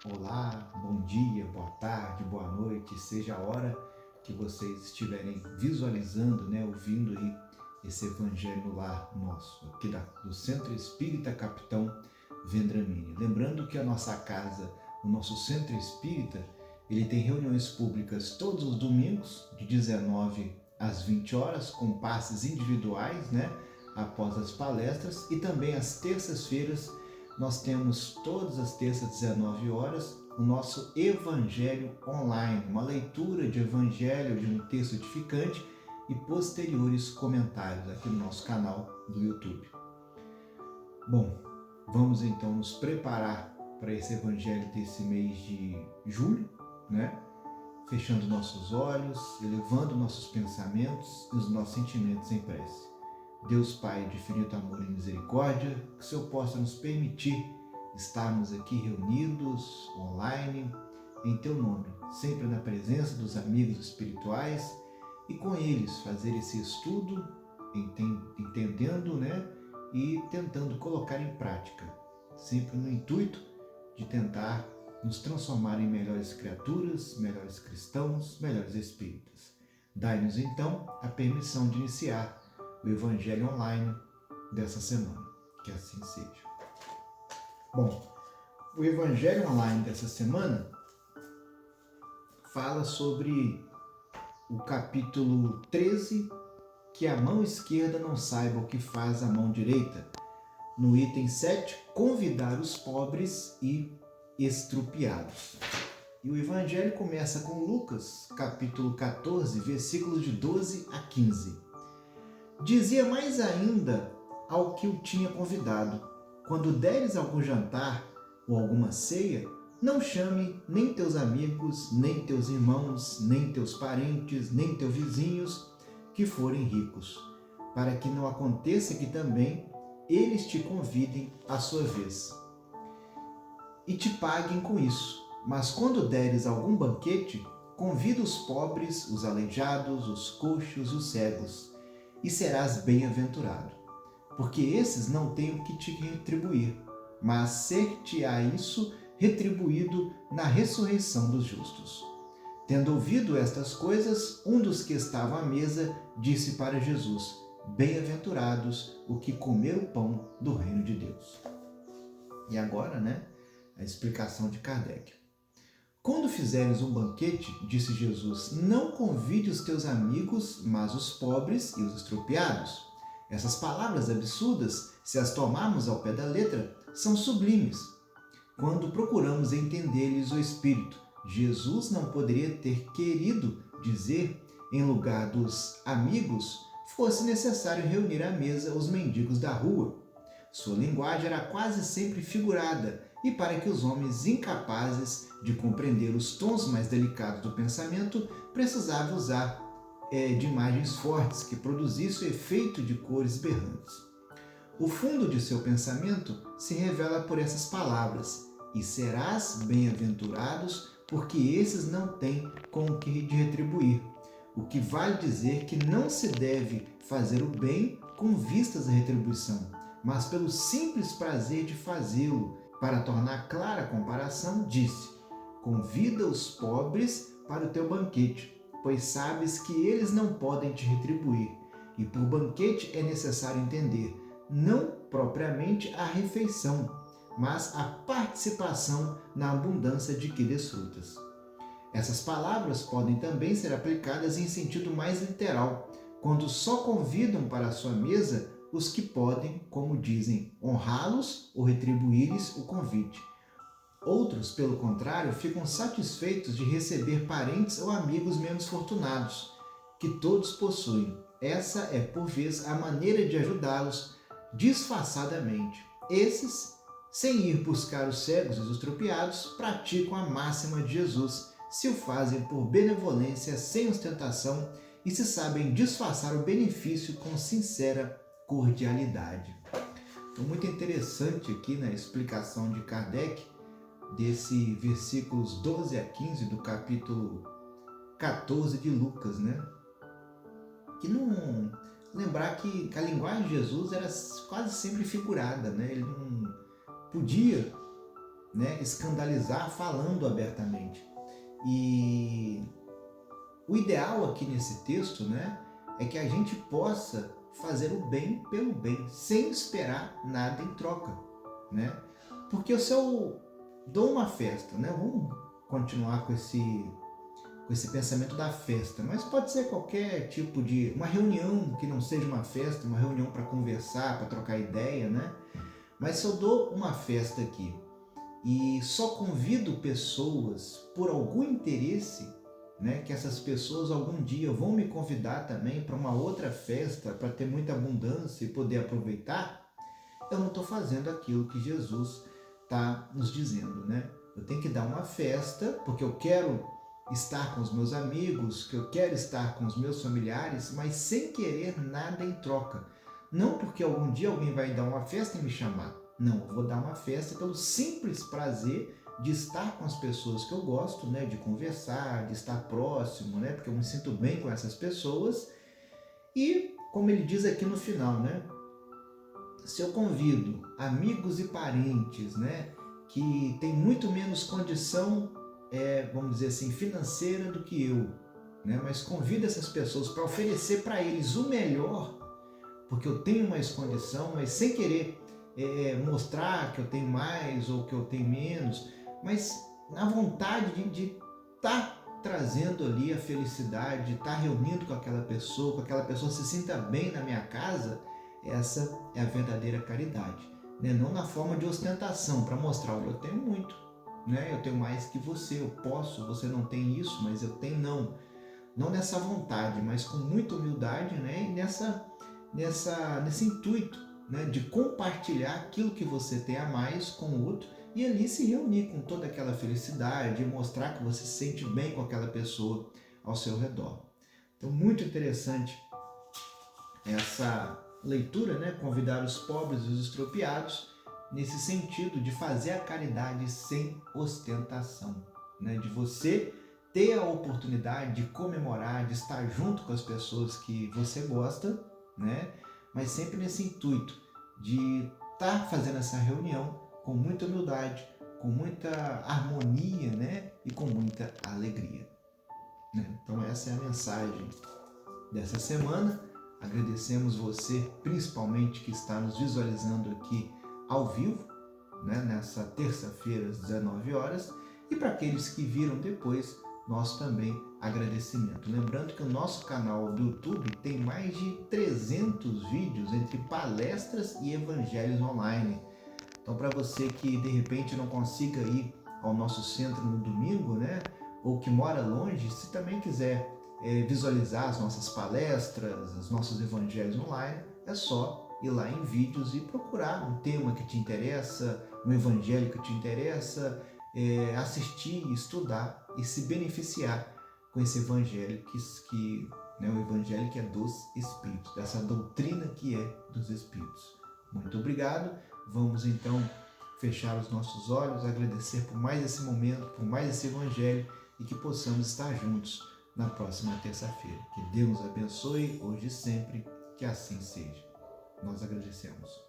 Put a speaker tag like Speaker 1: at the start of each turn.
Speaker 1: Olá, bom dia, boa tarde, boa noite, seja a hora que vocês estiverem visualizando, ouvindo aí esse Evangelho no Lar nosso, aqui do Centro Espírita Capitão Vendramini. Lembrando que a nossa casa, o nosso Centro Espírita, ele tem reuniões públicas todos os domingos, de 19 às 20 horas, com passes individuais, após as palestras, e também às terças-feiras. Nós temos todas as terças, 19 horas, o nosso Evangelho Online, uma leitura de Evangelho, de um texto edificante e posteriores comentários aqui no nosso canal do YouTube. Bom, vamos então nos preparar para esse Evangelho desse mês de julho, fechando nossos olhos, elevando nossos pensamentos e os nossos sentimentos em prece. Deus Pai de infinito amor e misericórdia, que o Senhor possa nos permitir estarmos aqui reunidos, online, em Teu nome, sempre na presença dos amigos espirituais e com eles fazer esse estudo, entendendo, e tentando colocar em prática, sempre no intuito de tentar nos transformar em melhores criaturas, melhores cristãos, melhores espíritas. Dai-nos então a permissão de iniciar o Evangelho Online dessa semana. Que assim seja. Bom, o Evangelho Online dessa semana fala sobre o capítulo 13, que a mão esquerda não saiba o que faz a mão direita. No item 7, convidar os pobres e estrupiados. E o Evangelho começa com Lucas, capítulo 14, versículos de 12 a 15. Dizia mais ainda ao que o tinha convidado: quando deres algum jantar ou alguma ceia, não chame nem teus amigos, nem teus irmãos, nem teus parentes, nem teus vizinhos que forem ricos, para que não aconteça que também eles te convidem à sua vez e te paguem com isso. Mas quando deres algum banquete, convida os pobres, os aleijados, os coxos e os cegos, e serás bem-aventurado, porque esses não têm o que te retribuir, mas ser-te-á isso retribuído na ressurreição dos justos. Tendo ouvido estas coisas, um dos que estavam à mesa disse para Jesus: bem-aventurados os que comeram o pão do reino de Deus. E agora, a explicação de Kardec. Quando fizeres um banquete, disse Jesus, não convide os teus amigos, mas os pobres e os estropiados. Essas palavras absurdas, se as tomarmos ao pé da letra, são sublimes. Quando procuramos entender-lhes o espírito, Jesus não poderia ter querido dizer, em lugar dos amigos, fosse necessário reunir à mesa os mendigos da rua. Sua linguagem era quase sempre figurada, e para que os homens incapazes de compreender os tons mais delicados do pensamento, precisava usar de imagens fortes que produzissem o efeito de cores berrantes. O fundo de seu pensamento se revela por essas palavras: e serás bem-aventurados, porque esses não têm com o que te retribuir. O que vale dizer que não se deve fazer o bem com vistas à retribuição, mas pelo simples prazer de fazê-lo. Para tornar clara a comparação, disse: convida os pobres para o teu banquete, pois sabes que eles não podem te retribuir. E por banquete é necessário entender, não propriamente a refeição, mas a participação na abundância de que desfrutas. Essas palavras podem também ser aplicadas em sentido mais literal, quando só convidam para a sua mesa os que podem, como dizem, honrá-los ou retribuir-lhes o convite. Outros, pelo contrário, ficam satisfeitos de receber parentes ou amigos menos fortunados, que todos possuem. Essa é, por vezes, a maneira de ajudá-los disfarçadamente. Esses, sem ir buscar os cegos e os estropiados, praticam a máxima de Jesus, se o fazem por benevolência sem ostentação e se sabem disfarçar o benefício com sincera cordialidade. Então, muito interessante aqui na explicação de Kardec desse versículos 12 a 15 do capítulo 14 de Lucas, Que não lembrar que a linguagem de Jesus era quase sempre figurada, Ele não podia né, escandalizar falando abertamente. E o ideal aqui nesse texto, né, é que a gente possa fazer o bem pelo bem, sem esperar nada em troca, né? Porque se eu dou uma festa, né, vamos continuar com esse pensamento da festa, mas pode ser qualquer tipo de uma reunião que não seja uma festa, uma reunião para conversar, para trocar ideia, né? Mas se eu dou uma festa aqui e só convido pessoas por algum interesse, né, que essas pessoas algum dia vão me convidar também para uma outra festa, para ter muita abundância e poder aproveitar, eu não estou fazendo aquilo que Jesus está nos dizendo, né? Eu tenho que dar uma festa porque eu quero estar com os meus amigos, que eu quero estar com os meus familiares, mas sem querer nada em troca. Não porque algum dia alguém vai dar uma festa e me chamar. Não, eu vou dar uma festa pelo simples prazer de estar com as pessoas que eu gosto, né, de conversar, de estar próximo, né, porque eu me sinto bem com essas pessoas. E como ele diz aqui no final, né, se eu convido amigos e parentes, né, que têm muito menos condição, vamos dizer assim, financeira do que eu, né, mas convido essas pessoas para oferecer para eles o melhor, porque eu tenho mais condição, mas sem querer mostrar que eu tenho mais ou que eu tenho menos, mas na vontade de estar trazendo ali a felicidade, de estar reunindo com aquela pessoa se sinta bem na minha casa. Essa é a verdadeira caridade, né? Não na forma de ostentação, para mostrar, olha, eu tenho muito, né? Eu tenho mais que você, eu posso, você não tem isso, mas eu tenho, não. Não nessa vontade, mas com muita humildade, né? E nesse intuito, né, de compartilhar aquilo que você tem a mais com o outro e ali se reunir com toda aquela felicidade e mostrar que você se sente bem com aquela pessoa ao seu redor. Então, muito interessante essa leitura, né? Convidar os pobres e os estropiados nesse sentido de fazer a caridade sem ostentação, né? De você ter a oportunidade de comemorar, de estar junto com as pessoas que você gosta, né? Mas sempre nesse intuito de estar fazendo essa reunião com muita humildade, com muita harmonia, né? E com muita alegria, né? Então essa é a mensagem dessa semana. Agradecemos você, principalmente, que está nos visualizando aqui ao vivo, né? Nessa terça-feira às 19 horas. E para aqueles que viram depois, nosso também agradecimento. Lembrando que o nosso canal do YouTube tem mais de 300 vídeos entre palestras e evangelhos online. Então, para você que de repente não consiga ir ao nosso centro no domingo, né, ou que mora longe, se também quiser visualizar as nossas palestras, os nossos evangelhos online, é só ir lá em vídeos e procurar um tema que te interessa, um evangelho que te interessa, assistir, estudar e se beneficiar com esse evangelho né, o evangelho que é dos Espíritos, dessa doutrina que é dos Espíritos. Muito obrigado. Vamos então fechar os nossos olhos, agradecer por mais esse momento, por mais esse evangelho e que possamos estar juntos na próxima terça-feira. Que Deus nos abençoe hoje e sempre, que assim seja. Nós agradecemos.